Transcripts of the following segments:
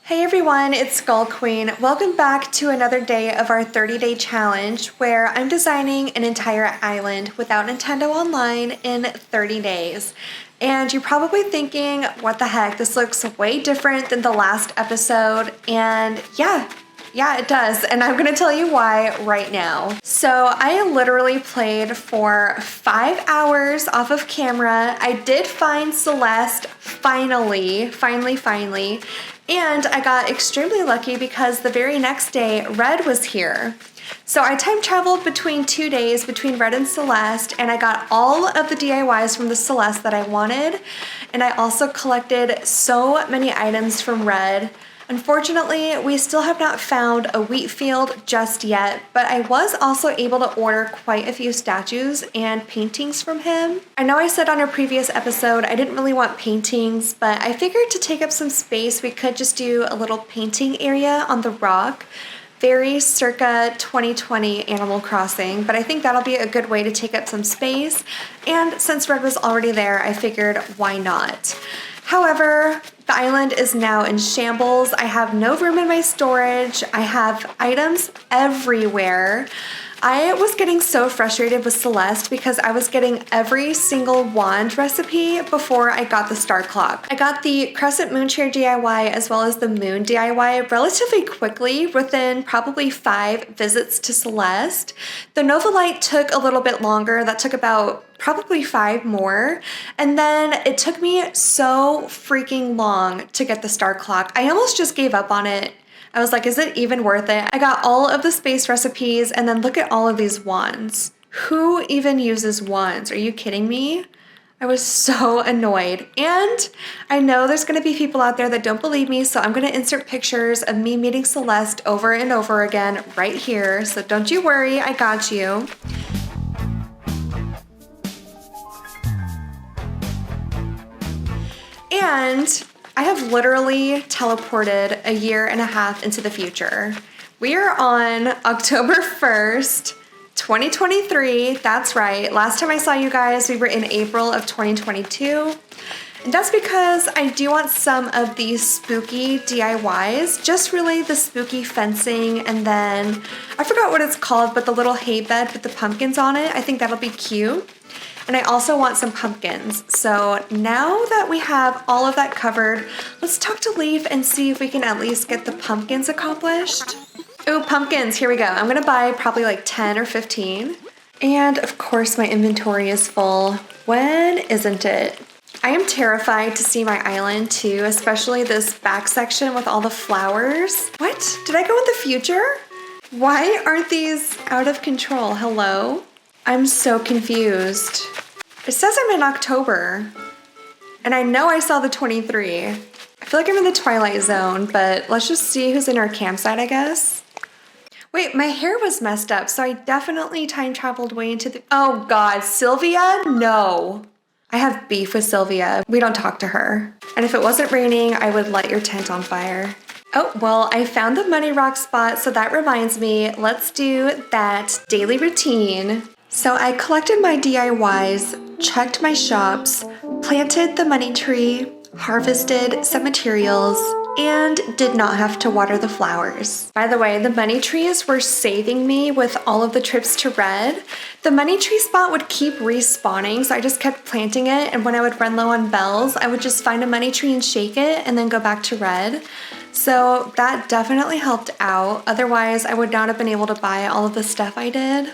Hey everyone, it's Skull Queen. Welcome back to another day of our 30-day challenge where I'm designing an entire island without Nintendo Online in 30 days. And you're probably thinking, what the heck, this looks way different than the last episode. And yeah, it does. And I'm gonna tell you why right now. So I literally played for 5 hours off of camera. I did find Celeste finally. And I got extremely lucky because the very next day, Red was here. So I time traveled between 2 days between Red and Celeste, and I got all of the DIYs from the Celeste that I wanted. And I also collected so many items from Red. Unfortunately, we still have not found a wheat field just yet, but I was also able to order quite a few statues and paintings from him. I know I said on a previous episode I didn't really want paintings, but I figured to take up some space we could just do a little painting area on the rock. Very circa 2020 Animal Crossing, but I think that'll be a good way to take up some space. And since Red was already there, I figured why not? However, the island is now in shambles. I have no room in my storage. I have items everywhere. I was getting so frustrated with Celeste because I was getting every single wand recipe before I got the star clock. I got the crescent moon chair DIY as well as the moon DIY relatively quickly within probably 5 visits to Celeste. The Nova Light took a little bit longer. That took about probably 5 more. And then it took me so freaking long to get the star clock. I almost just gave up on it. I was like, is it even worth it? I got all of the space recipes and then look at all of these wands. Who even uses wands? Are you kidding me? I was so annoyed. And I know there's gonna be people out there that don't believe me, so I'm gonna insert pictures of me meeting Celeste over and over again right here. So don't you worry, I got you. And I have literally teleported a year and a half into the future. We are on October 1st, 2023. That's right. Last time I saw you guys, we were in April of 2022. And that's because I do want some of these spooky DIYs, just really the spooky fencing, and then I forgot what it's called, but the little hay bed with the pumpkins on it. I think that'll be cute. And I also want some pumpkins. So now that we have all of that covered, let's talk to Leaf and see if we can at least get the pumpkins accomplished. Ooh, pumpkins, here we go. I'm gonna buy probably like 10 or 15. And of course my inventory is full. When isn't it? I am terrified to see my island too, especially this back section with all the flowers. What? Did I go in the future? Why aren't these out of control? Hello? I'm so confused. It says I'm in October, and I know I saw the 23. I feel like I'm in the Twilight Zone, but let's just see who's in our campsite, I guess. Wait, my hair was messed up, so I definitely time traveled way into the... Oh God, Sylvia? No. I have beef with Sylvia. We don't talk to her. And if it wasn't raining, I would light your tent on fire. Oh, well, I found the money rock spot, so that reminds me, let's do that daily routine. So I collected my DIYs, checked my shops, planted the money tree, harvested some materials, and did not have to water the flowers. By the way, the money trees were saving me with all of the trips to Red. The money tree spot would keep respawning, so I just kept planting it, and when I would run low on bells, I would just find a money tree and shake it and then go back to Red. So that definitely helped out. Otherwise, I would not have been able to buy all of the stuff I did.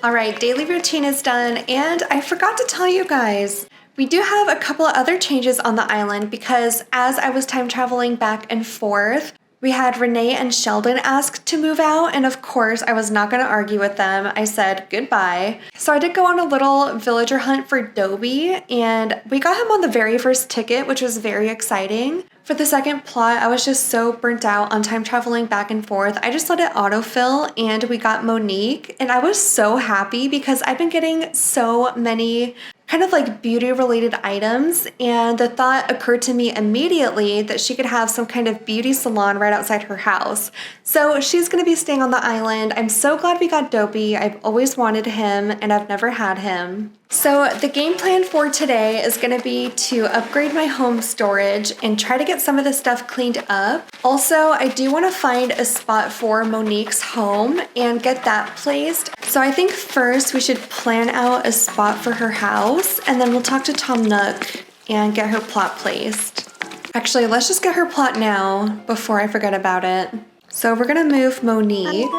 All right, daily routine is done, and I forgot to tell you guys, we do have a couple of other changes on the island because as I was time traveling back and forth, we had Renee and Sheldon ask to move out, and of course I was not going to argue with them. I said goodbye. So I did go on a little villager hunt for Dobie, and we got him on the very first ticket, which was very exciting. For the second plot, I was just so burnt out on time traveling back and forth. I just let it autofill, and we got Monique, and I was so happy because I've been getting so many kind of like beauty related items, and the thought occurred to me immediately that she could have some kind of beauty salon right outside her house. So she's gonna be staying on the island. I'm so glad we got Dopey. I've always wanted him and I've never had him. So the game plan for today is gonna be to upgrade my home storage and try to get some of the stuff cleaned up. Also, I do wanna find a spot for Monique's home and get that placed. So I think first we should plan out a spot for her house, and then we'll talk to Tom Nook and get her plot placed. Actually, let's just get her plot now before I forget about it. So we're gonna move Monique.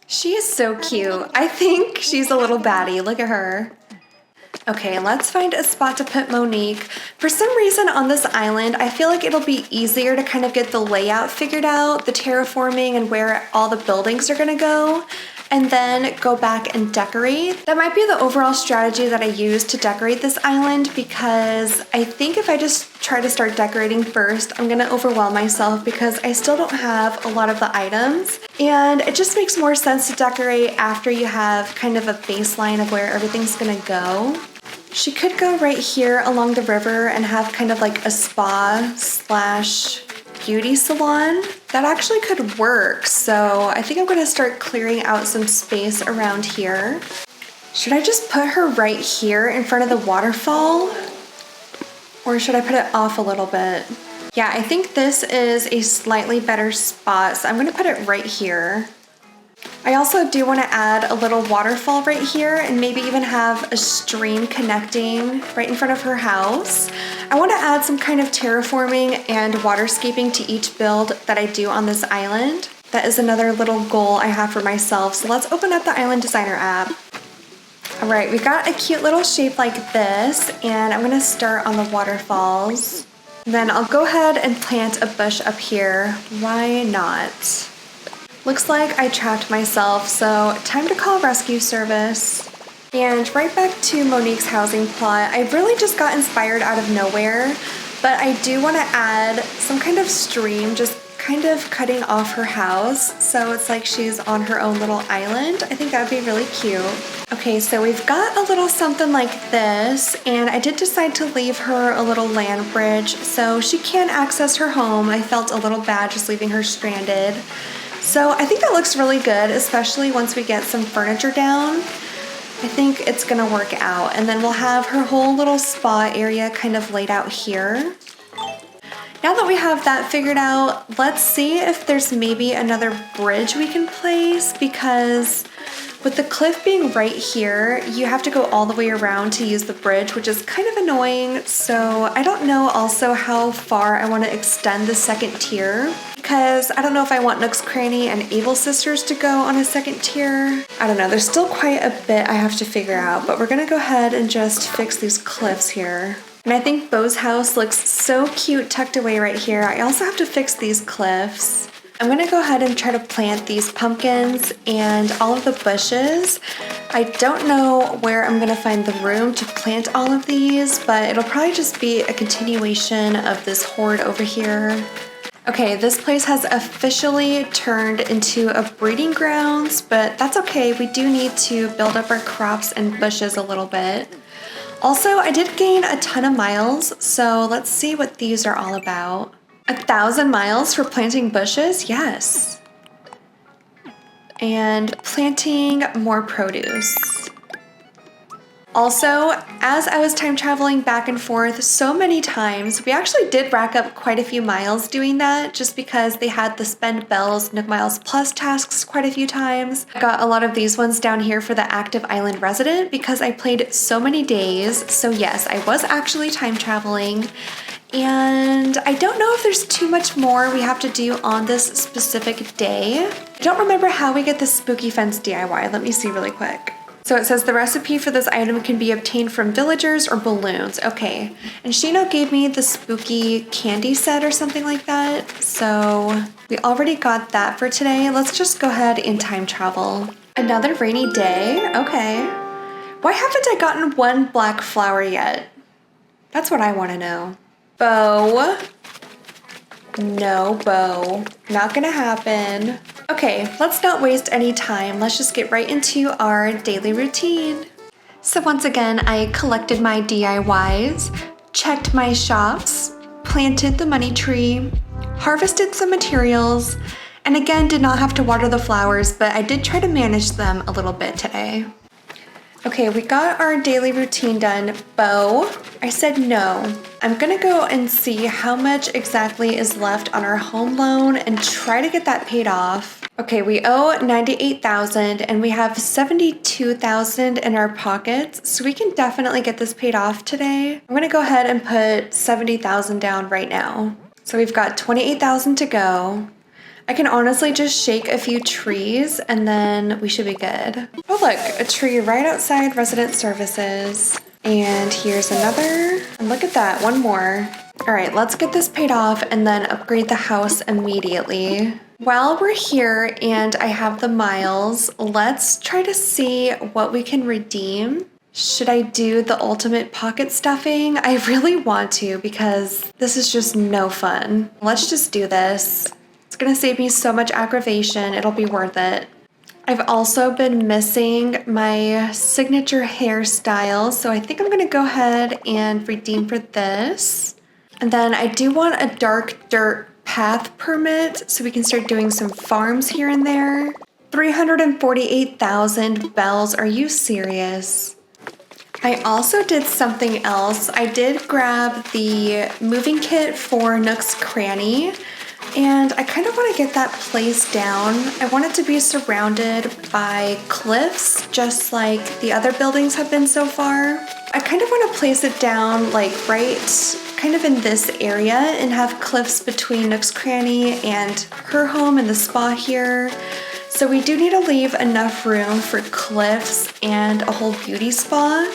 She is so cute. I think she's a little baddie, look at her. Okay, let's find a spot to put Monique. For some reason on this island, I feel like it'll be easier to kind of get the layout figured out, the terraforming and where all the buildings are gonna go, and then go back and decorate. That might be the overall strategy that I use to decorate this island, because I think if I just try to start decorating first, I'm gonna overwhelm myself because I still don't have a lot of the items. And it just makes more sense to decorate after you have kind of a baseline of where everything's gonna go. She could go right here along the river and have kind of like a spa slash beauty salon. That actually could work. So I think I'm gonna start clearing out some space around here. Should I just put her right here in front of the waterfall? Or should I put it off a little bit? Yeah, I think this is a slightly better spot, so I'm gonna put it right here. I also do want to add a little waterfall right here and maybe even have a stream connecting right in front of her house. I want to add some kind of terraforming and waterscaping to each build that I do on this island. That is another little goal I have for myself. So let's open up the Island Designer app. All right, we got a cute little shape like this, and I'm going to start on the waterfalls. Then I'll go ahead and plant a bush up here. Why not? Looks like I trapped myself, so time to call rescue service. And right back to Monique's housing plot. I really just got inspired out of nowhere, but I do want to add some kind of stream just kind of cutting off her house, so it's like she's on her own little island. I think that would be really cute. Okay, so we've got a little something like this, and I did decide to leave her a little land bridge so she can access her home. I felt a little bad just leaving her stranded. So I think that looks really good, especially once we get some furniture down. I think it's gonna work out. And then we'll have her whole little spa area kind of laid out here. Now that we have that figured out, let's see if there's maybe another bridge we can place, because with the cliff being right here, you have to go all the way around to use the bridge, which is kind of annoying. So I don't know also how far I want to extend the second tier, because I don't know if I want Nook's Cranny and Able Sisters to go on a second tier. I don't know, there's still quite a bit I have to figure out, but we're gonna go ahead and just fix these cliffs here. And I think Beau's house looks so cute tucked away right here. I also have to fix these cliffs. I'm gonna go ahead and try to plant these pumpkins and all of the bushes. I don't know where I'm gonna find the room to plant all of these, but it'll probably just be a continuation of this hoard over here. Okay, this place has officially turned into a breeding grounds, but that's okay. We do need to build up our crops and bushes a little bit. Also, I did gain a ton of miles, so let's see what these are all about. 1,000 miles for planting bushes? Yes. And planting more produce. Also, as I was time traveling back and forth so many times, we actually did rack up quite a few miles doing that, just because they had the Spend Bells Nook Miles Plus tasks quite a few times. I got a lot of these ones down here for the Active Island Resident because I played so many days. So yes, I was actually time traveling. And I don't know if there's too much more we have to do on this specific day. I don't remember how we get the Spooky Fence DIY. Let me see really quick. So it says the recipe for this item can be obtained from villagers or balloons. Okay, and Shino gave me the spooky candy set or something like that. So we already got that for today. Let's just go ahead and time travel. Another rainy day, okay. Why haven't I gotten one black flower yet? That's what I wanna know. Beau. No, Beau. Not gonna happen. Okay, let's not waste any time. Let's just get right into our daily routine. So once again, I collected my DIYs, checked my shops, planted the money tree, harvested some materials, and again, did not have to water the flowers, but I did try to manage them a little bit today. Okay, we got our daily routine done. Bo, I said no. I'm gonna go and see how much exactly is left on our home loan and try to get that paid off. Okay, we owe $98,000 and we have $72,000 in our pockets, so we can definitely get this paid off today. I'm gonna go ahead and put $70,000 down right now. So we've got $28,000 to go. I can honestly just shake a few trees and then we should be good. Oh look, a tree right outside resident services. And here's another, and look at that, one more. All right, let's get this paid off and then upgrade the house immediately. While we're here and I have the miles, let's try to see what we can redeem. Should I do the ultimate pocket stuffing? I really want to because this is just no fun. Let's just do this. It's gonna save me so much aggravation, it'll be worth it. I've also been missing my signature hairstyle, so I think I'm gonna go ahead and redeem for this. And then I do want a dark dirt path permit so we can start doing some farms here and there. 348,000 bells, are you serious? I also did something else. I did grab the moving kit for Nook's Cranny, and I kind of want to get that place down. I want it to be surrounded by cliffs, just like the other buildings have been so far. I kind of want to place it down like right kind of in this area and have cliffs between Nook's Cranny and her home and the spa here. So we do need to leave enough room for cliffs and a whole beauty spa.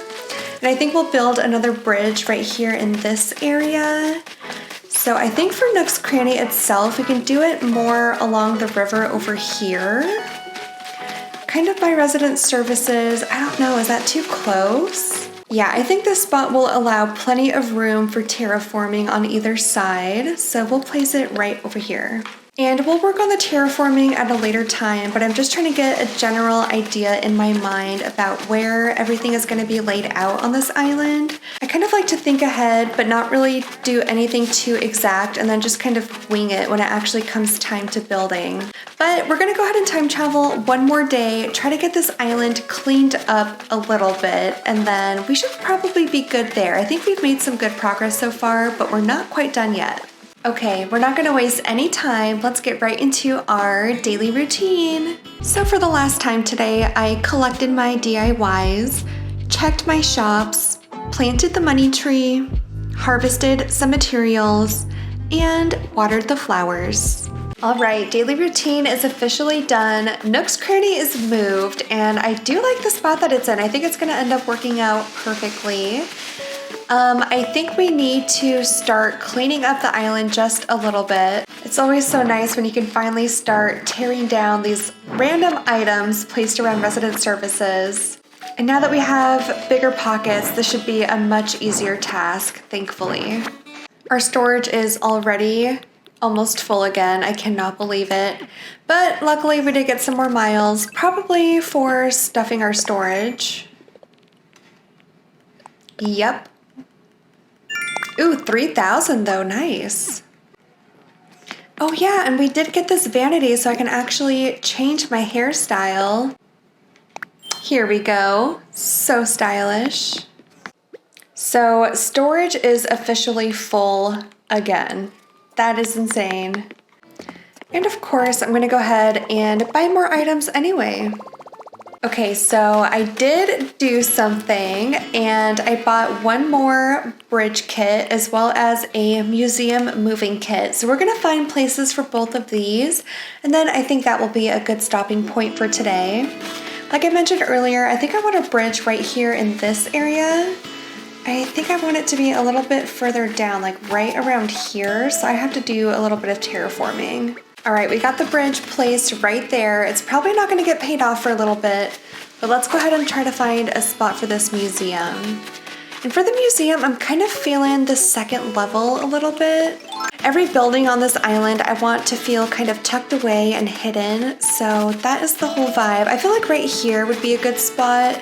And I think we'll build another bridge right here in this area. So I think for Nook's Cranny itself, we can do it more along the river over here. Kind of by resident services. I don't know, is that too close? Yeah, I think this spot will allow plenty of room for terraforming on either side. So we'll place it right over here. And we'll work on the terraforming at a later time, but I'm just trying to get a general idea in my mind about where everything is going to be laid out on this island. I kind of like to think ahead, but not really do anything too exact, and then just kind of wing it when it actually comes time to building. But we're going to go ahead and time travel one more day, try to get this island cleaned up a little bit, and then we should probably be good there. I think we've made some good progress so far, but we're not quite done yet. Okay, we're not gonna waste any time. Let's get right into our daily routine. So for the last time today, I collected my DIYs, checked my shops, planted the money tree, harvested some materials, and watered the flowers. All right, daily routine is officially done. Nook's Cranny is moved, and I do like the spot that it's in. I think it's gonna end up working out perfectly. I think we need to start cleaning up the island just a little bit. It's always so nice when you can finally start tearing down these random items placed around resident services. And now that we have bigger pockets, this should be a much easier task, thankfully. Our storage is already almost full again. I cannot believe it. But luckily we did get some more miles, probably for stuffing our storage. Yep. Ooh, 3,000 though, nice. Oh yeah, and we did get this vanity so I can actually change my hairstyle. Here we go, so stylish. So storage is officially full again. That is insane. And of course, I'm gonna go ahead and buy more items anyway. Okay, so I did do something and I bought one more bridge kit as well as a museum moving kit. So we're gonna find places for both of these, and then I think that will be a good stopping point for today. Like I mentioned earlier, I think I want a bridge right here in this area. I think I want it to be a little bit further down, like right around here, so I have to do a little bit of terraforming. All right, we got the bridge placed right there. It's probably not gonna get paid off for a little bit, but let's go ahead and try to find a spot for this museum. And for the museum, I'm kind of feeling the second level a little bit. Every building on this island, I want to feel kind of tucked away and hidden, so that is the whole vibe. I feel like right here would be a good spot,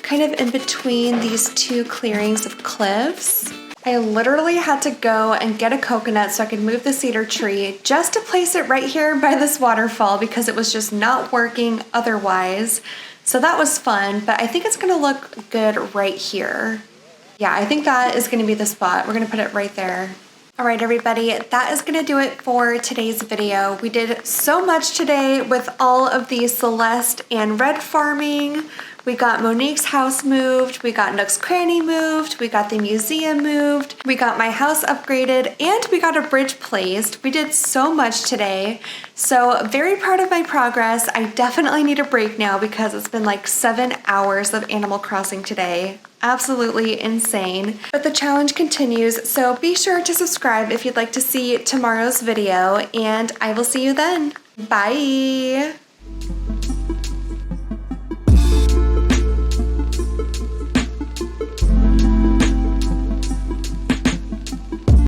kind of in between these two clearings of cliffs. I literally had to go and get a coconut so I could move the cedar tree just to place it right here by this waterfall because it was just not working otherwise. So that was fun, but I think it's gonna look good right here. Yeah, I think that is gonna be the spot. We're gonna put it right there. All right, everybody, that is gonna do it for today's video. We did so much today with all of the Celeste and Red farming. We got Monique's house moved, we got Nook's Cranny moved, we got the museum moved, we got my house upgraded, and we got a bridge placed. We did so much today. So very proud of my progress. I definitely need a break now because it's been like 7 hours of Animal Crossing today. Absolutely insane. But the challenge continues, so be sure to subscribe if you'd like to see tomorrow's video, and I will see you then. Bye!